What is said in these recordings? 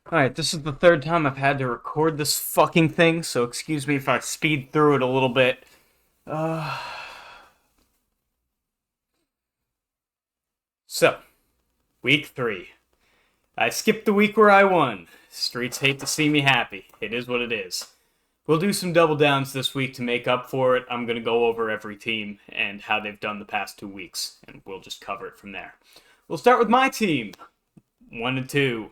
Alright, this is the third time I've had to record this fucking thing, so excuse me if I speed through it a little bit. Uh, so, week 3. I skipped the week where I won. Streets hate to see me happy. It is what it is. We'll do some double downs this week to make up for it. I'm going to go over every team and how they've done the past 2 weeks, and we'll just cover it from there. We'll start with my team. 1 and 2.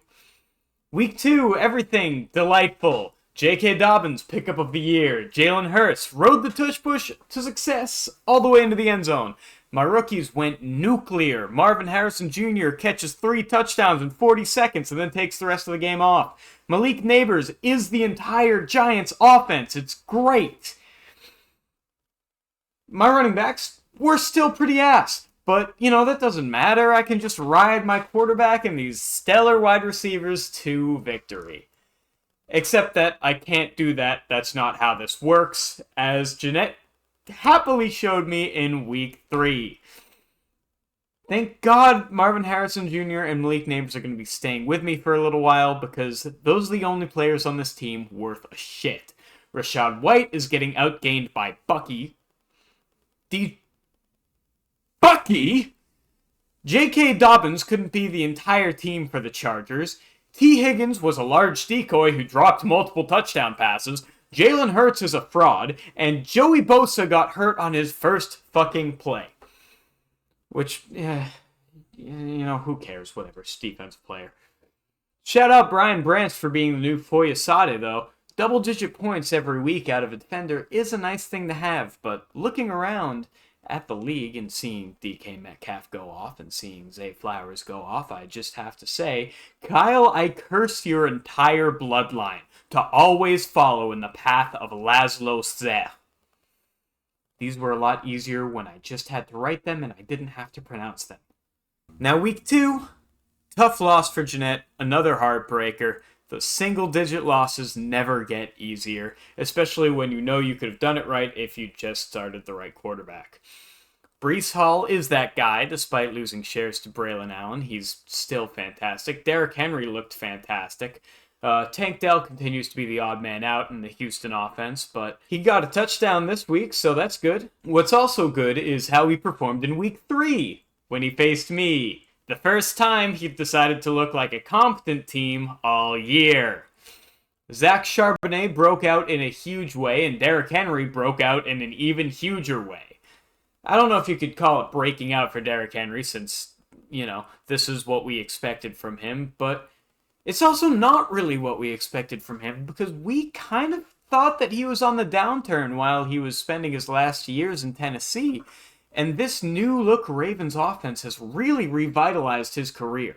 Week 2, everything delightful. J.K. Dobbins, pickup of the year. Jalen Hurts rode the tush push to success all the way into the end zone. My rookies went nuclear. Marvin Harrison Jr. catches 3 touchdowns in 40 seconds and then takes the rest of the game off. Malik Neighbors is the entire Giants offense. It's great. My running backs were still pretty ass. But, that doesn't matter. I can just ride my quarterback and these stellar wide receivers to victory. Except that I can't do that. That's not how this works, as Jeanette happily showed me in week 3. Thank God Marvin Harrison Jr. and Malik Neighbors are going to be staying with me for a little while, because those are the only players on this team worth a shit. Rachaad White is getting outgained by Bucky. Bucky? J.K. Dobbins couldn't be the entire team for the Chargers. T. Higgins was a large decoy who dropped multiple touchdown passes. Jalen Hurts is a fraud. And Joey Bosa got hurt on his first fucking play. Which, who cares? Whatever. It's defensive player. Shout out Brian Branch for being the new Foyesade, though. Double-digit points every week out of a defender is a nice thing to have, but looking around at the league and seeing DK Metcalf go off and seeing Zay Flowers go off, I just have to say, Kyle, I curse your entire bloodline to always follow in the path of Laszlo Zeh. These were a lot easier when I just had to write them and I didn't have to pronounce them. Now week 2, tough loss for Jeanette, another heartbreaker. The single-digit losses never get easier, especially when you know you could have done it right if you just started the right quarterback. Breece Hall is that guy, despite losing shares to Braylon Allen. He's still fantastic. Derrick Henry looked fantastic. Tank Dell continues to be the odd man out in the Houston offense, but he got a touchdown this week, so that's good. What's also good is how he performed in week 3, when he faced me. The first time he decided to look like a competent team all year. Zach Charbonnet broke out in a huge way, and Derrick Henry broke out in an even huger way. I don't know if you could call it breaking out for Derrick Henry, since, this is what we expected from him, but it's also not really what we expected from him, because we kind of thought that he was on the downturn while he was spending his last years in Tennessee. And this new-look Ravens offense has really revitalized his career.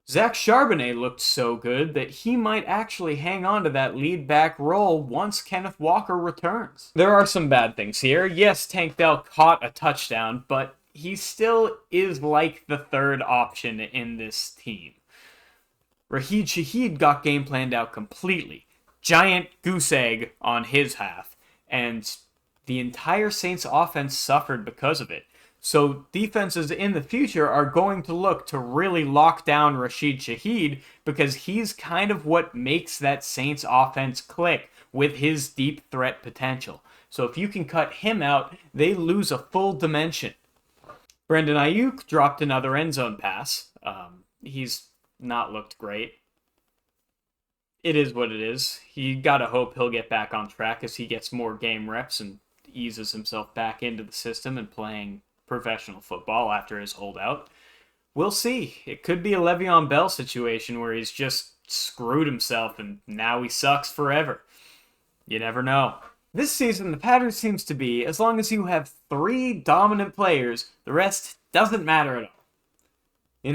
Zach Charbonnet looked so good that he might actually hang on to that lead back role once Kenneth Walker returns. There are some bad things here. Yes, Tank Dell caught a touchdown, but he still is like the third option in this team. Rashid Shaheed got game planned out completely. Giant goose egg on his half. And the entire Saints offense suffered because of it. So defenses in the future are going to look to really lock down Rashid Shaheed, because he's kind of what makes that Saints offense click with his deep threat potential. So if you can cut him out, they lose a full dimension. Brandon Ayuk dropped another end zone pass. He's not looked great. It is what it is. You gotta hope he'll get back on track as he gets more game reps and eases himself back into the system and playing professional football after his holdout. We'll see. It could be a Le'Veon Bell situation where he's just screwed himself and now he sucks forever. You never know. This season, the pattern seems to be, as long as you have 3 dominant players, the rest doesn't matter at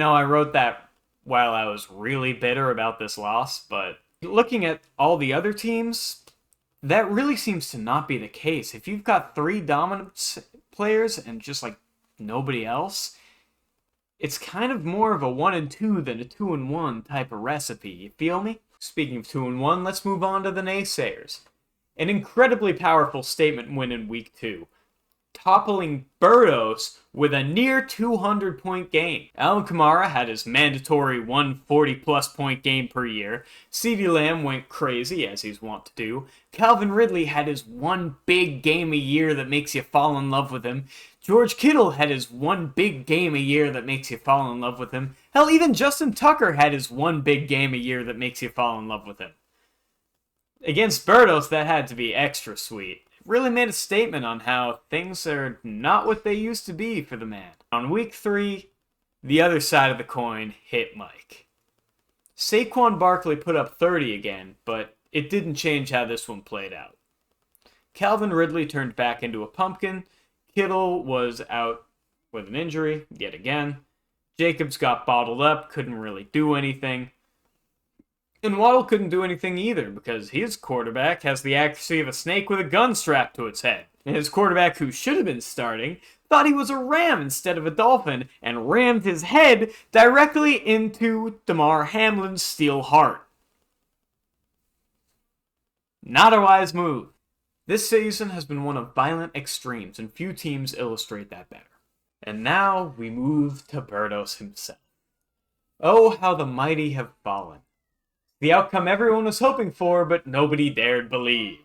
all. I wrote that while I was really bitter about this loss, but looking at all the other teams, that really seems to not be the case. If you've got 3 dominant players and just nobody else, it's kind of more of a 1 and 2 than a 2 and 1 type of recipe. You feel me? Speaking of 2 and 1, let's move on to the naysayers. An incredibly powerful statement win in week 2. toppling Burdos with a near 200-point game. Alvin Kamara had his mandatory 140-plus point game per year. CeeDee Lamb went crazy, as he's wont to do. Calvin Ridley had his one big game a year that makes you fall in love with him. George Kittle had his one big game a year that makes you fall in love with him. Hell, even Justin Tucker had his one big game a year that makes you fall in love with him. Against Burdos, that had to be extra sweet. It really made a statement on how things are not what they used to be for the man. On week 3, the other side of the coin hit Mike. Saquon Barkley put up 30 again, but it didn't change how this one played out. Calvin Ridley turned back into a pumpkin. Kittle was out with an injury, yet again. Jacobs got bottled up, couldn't really do anything. And Waddle couldn't do anything either, because his quarterback has the accuracy of a snake with a gun strapped to its head. And his quarterback, who should have been starting, thought he was a ram instead of a dolphin, and rammed his head directly into Damar Hamlin's steel heart. Not a wise move. This season has been one of violent extremes, and few teams illustrate that better. And now we move to Burdos himself. Oh, how the mighty have fallen. The outcome everyone was hoping for, but nobody dared believe.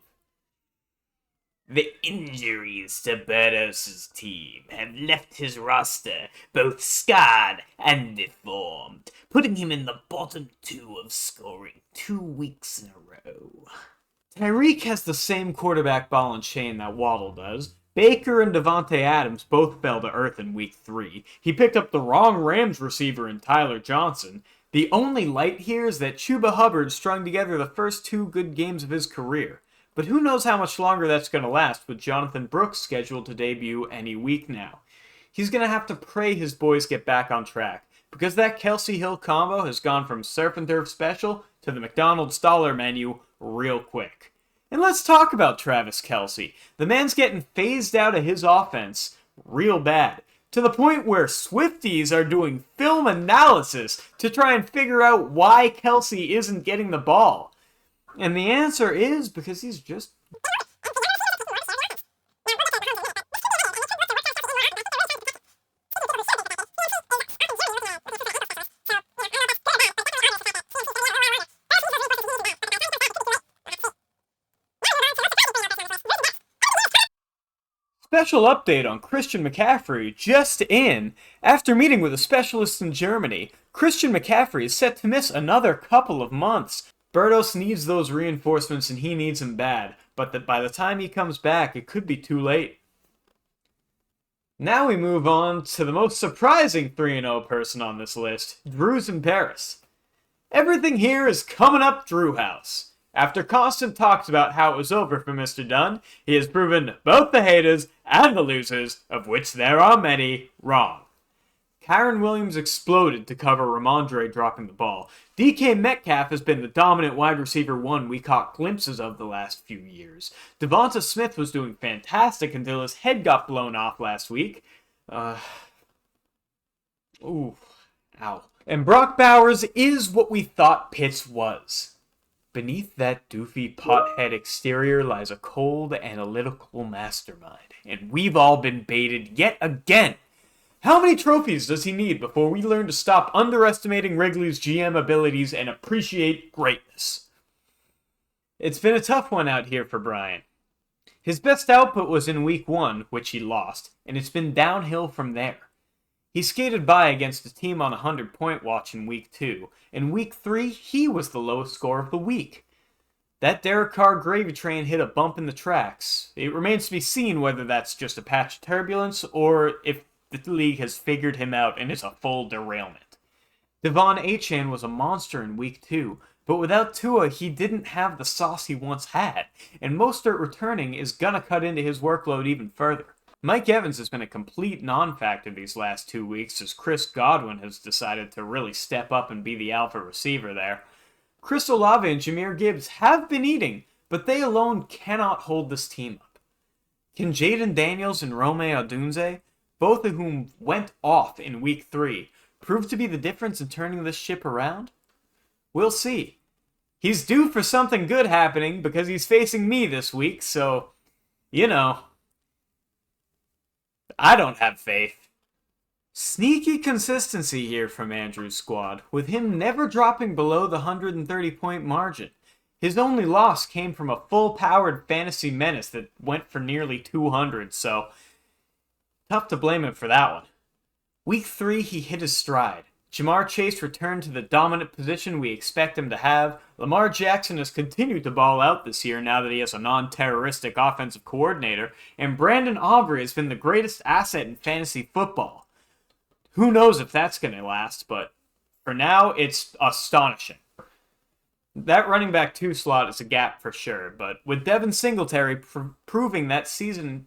The injuries to Burdos' team have left his roster both scarred and deformed, putting him in the bottom 2 of scoring 2 weeks in a row. Tyreek has the same quarterback ball and chain that Waddle does. Baker and Devontae Adams both fell to earth in week 3. He picked up the wrong Rams receiver in Tyler Johnson. The only light here is that Chuba Hubbard strung together the first 2 good games of his career. But who knows how much longer that's going to last with Jonathan Brooks scheduled to debut any week now. He's going to have to pray his boys get back on track, because that Kelsey Hill combo has gone from surf and turf special to the McDonald's dollar menu real quick. And let's talk about Travis Kelce. The man's getting phased out of his offense real bad, to the point where Swifties are doing film analysis to try and figure out why Kelce isn't getting the ball. And the answer is because he's just... Special update on Christian McCaffrey just in. After meeting with a specialist in Germany, Christian McCaffrey is set to miss another couple of months. Burdos needs those reinforcements and he needs them bad, but that by the time he comes back, it could be too late. Now we move on to the most surprising 3-0 person on this list, Drews in Paris. Everything here is coming up Drew House. After constant talks about how it was over for Mr. Dunn, he has proven both the haters and the losers, of which there are many, wrong. Kyren Williams exploded to cover Ramondre dropping the ball. DK Metcalf has been the dominant wide receiver 1 we caught glimpses of the last few years. Devonta Smith was doing fantastic until his head got blown off last week. Ow. And Brock Bowers is what we thought Pitts was. Beneath that doofy pothead exterior lies a cold, analytical mastermind, and we've all been baited yet again. How many trophies does he need before we learn to stop underestimating Wrigley's GM abilities and appreciate greatness? It's been a tough one out here for Brian. His best output was in week 1, which he lost, and it's been downhill from there. He skated by against a team on a 100-point watch in week 2. In week 3, he was the lowest score of the week. That Derek Carr gravy train hit a bump in the tracks. It remains to be seen whether that's just a patch of turbulence or if the league has figured him out and it's a full derailment. Devon Achane was a monster in week 2, but without Tua, he didn't have the sauce he once had, and Mostert returning is gonna cut into his workload even further. Mike Evans has been a complete non-factor these last 2 weeks as Chris Godwin has decided to really step up and be the alpha receiver there. Chris Olave and Jahmyr Gibbs have been eating, but they alone cannot hold this team up. Can Jaden Daniels and Rome Odunze, both of whom went off in week 3, prove to be the difference in turning this ship around? We'll see. He's due for something good happening, because he's facing me this week, so, you know. I don't have faith. Sneaky consistency here from Andrew's squad, with him never dropping below the 130-point margin. His only loss came from a full-powered fantasy menace that went for nearly 200, so tough to blame him for that one. Week 3, he hit his stride. Ja'Marr Chase returned to the dominant position we expect him to have. Lamar Jackson has continued to ball out this year now that he has a non-terroristic offensive coordinator, and Brandon Aubrey has been the greatest asset in fantasy football. Who knows if that's going to last, but for now, it's astonishing. That running back 2 slot is a gap for sure, but with Devin Singletary proving that season...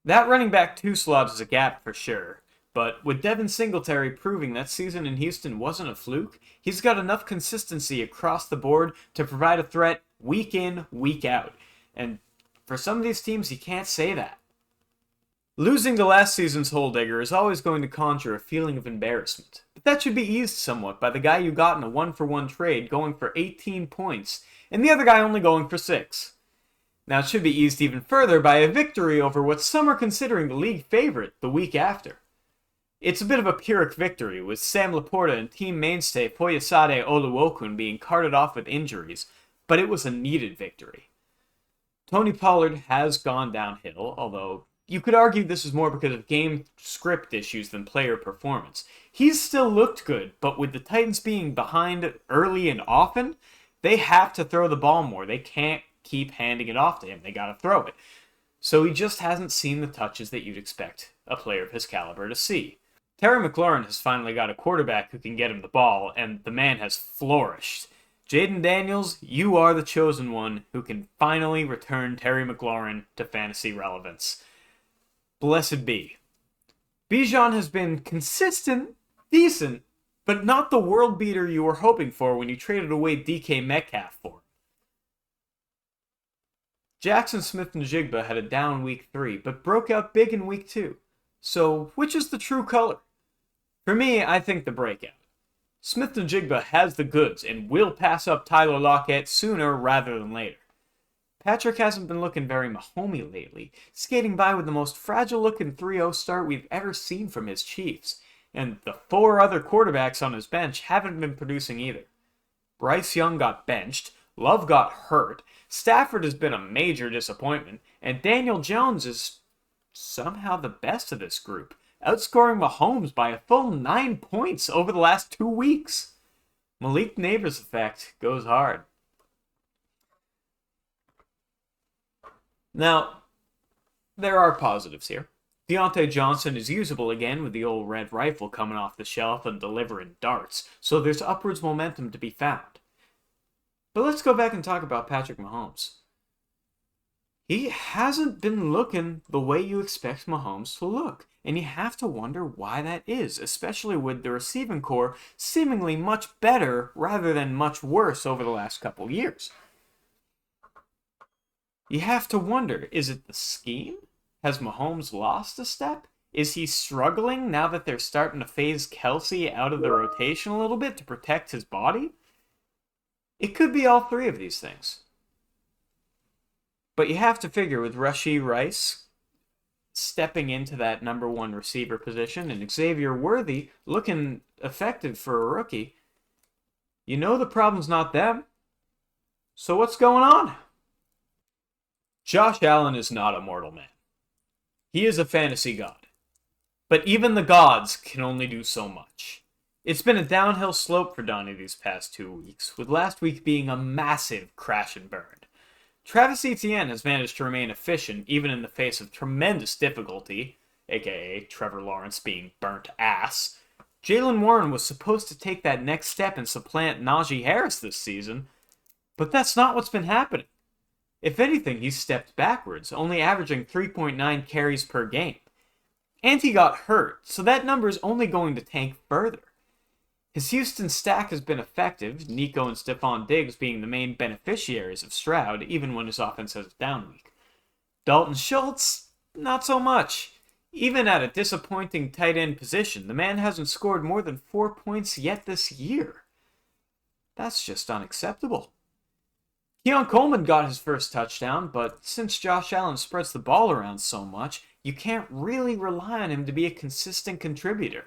That running back 2 slot is a gap for sure, but with Devin Singletary proving that season in Houston wasn't a fluke, he's got enough consistency across the board to provide a threat week in, week out. And for some of these teams, you can't say that. Losing to last season's Holdiger is always going to conjure a feeling of embarrassment, but that should be eased somewhat by the guy you got in a 1-for-1 trade going for 18 points, and the other guy only going for 6. Now it should be eased even further by a victory over what some are considering the league favorite the week after. It's a bit of a Pyrrhic victory, with Sam Laporta and team mainstay Foyesade Oluokun being carted off with injuries, but it was a needed victory. Tony Pollard has gone downhill, although you could argue this is more because of game script issues than player performance. He's still looked good, but with the Titans being behind early and often, they have to throw the ball more. They can't keep handing it off to him. They gotta throw it. So he just hasn't seen the touches that you'd expect a player of his caliber to see. Terry McLaurin has finally got a quarterback who can get him the ball, and the man has flourished. Jaden Daniels, you are the chosen one who can finally return Terry McLaurin to fantasy relevance. Blessed be. Bijan has been consistent, decent, but not the world beater you were hoping for when you traded away DK Metcalf for him. Jackson Smith-Njigba had a down week 3, but broke out big in week 2. So, which is the true color? For me, I think the breakout. Smith-Njigba has the goods and will pass up Tyler Lockett sooner rather than later. Patrick hasn't been looking very Mahomey lately, skating by with the most fragile-looking 3-0 start we've ever seen from his Chiefs, and the 4 other quarterbacks on his bench haven't been producing either. Bryce Young got benched, Love got hurt, Stafford has been a major disappointment, and Daniel Jones is somehow the best of this group, outscoring Mahomes by a full 9 points over the last 2 weeks. Malik Neighbors' effect goes hard. Now, there are positives here. Deontay Johnson is usable again with the old red rifle coming off the shelf and delivering darts, so there's upwards momentum to be found. But let's go back and talk about Patrick Mahomes. He hasn't been looking the way you expect Mahomes to look, and you have to wonder why that is, especially with the receiving core seemingly much better rather than much worse over the last couple years. You have to wonder, is it the scheme? Has Mahomes lost a step? Is he struggling now that they're starting to phase Kelsey out of the rotation a little bit to protect his body? It could be all 3 of these things. But you have to figure with Rashee Rice stepping into that number 1 receiver position and Xavier Worthy looking effective for a rookie, you know the problem's not them. So what's going on? Josh Allen is not a mortal man. He is a fantasy god. But even the gods can only do so much. It's been a downhill slope for Donnie these past 2 weeks, with last week being a massive crash and burn. Travis Etienne has managed to remain efficient even in the face of tremendous difficulty, aka Trevor Lawrence being burnt ass. Jaylen Warren was supposed to take that next step and supplant Najee Harris this season, but that's not what's been happening. If anything, he's stepped backwards, only averaging 3.9 carries per game. And he got hurt, so that number is only going to tank further. His Houston stack has been effective, Nico and Stephon Diggs being the main beneficiaries of Stroud, even when his offense has a down week. Dalton Schultz, not so much. Even at a disappointing tight end position, the man hasn't scored more than 4 points yet this year. That's just unacceptable. Keon Coleman got his first touchdown, but since Josh Allen spreads the ball around so much, you can't really rely on him to be a consistent contributor.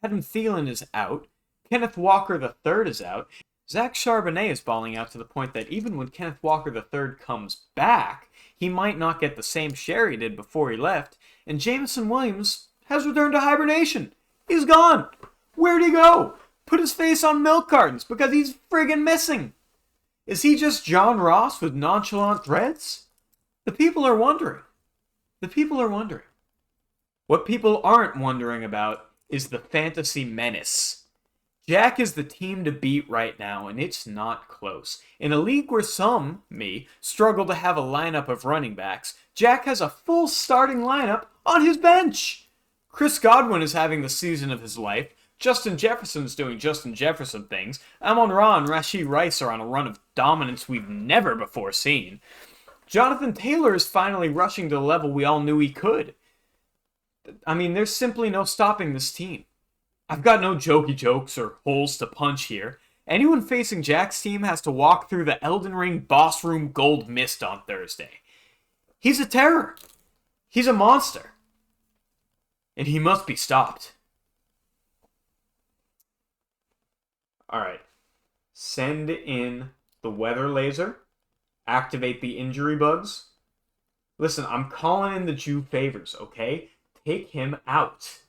Adam Thielen is out. Kenneth Walker III is out. Zach Charbonnet is balling out to the point that even when Kenneth Walker III comes back, he might not get the same share he did before he left. And Jameson Williams has returned to hibernation. He's gone. Where'd he go? Put his face on milk cartons because he's friggin' missing. Is he just John Ross with nonchalant dreads? The people are wondering. The people are wondering. What people aren't wondering about is the fantasy menace. Jack is the team to beat right now, and it's not close. In a league where some, me, struggle to have a lineup of running backs, Jack has a full starting lineup on his bench. Chris Godwin is having the season of his life. Justin Jefferson's doing Justin Jefferson things. Amon-Ra and Rashee Rice are on a run of dominance we've never before seen. Jonathan Taylor is finally rushing to the level we all knew he could. I mean, there's simply no stopping this team. I've got no jokey jokes or holes to punch here. Anyone facing Jack's team has to walk through the Elden Ring boss room gold mist on Thursday. He's a terror. He's a monster. And he must be stopped. Alright. Send in the weather laser. Activate the injury bugs. Listen, I'm calling in the Jew favors, okay? Take him out.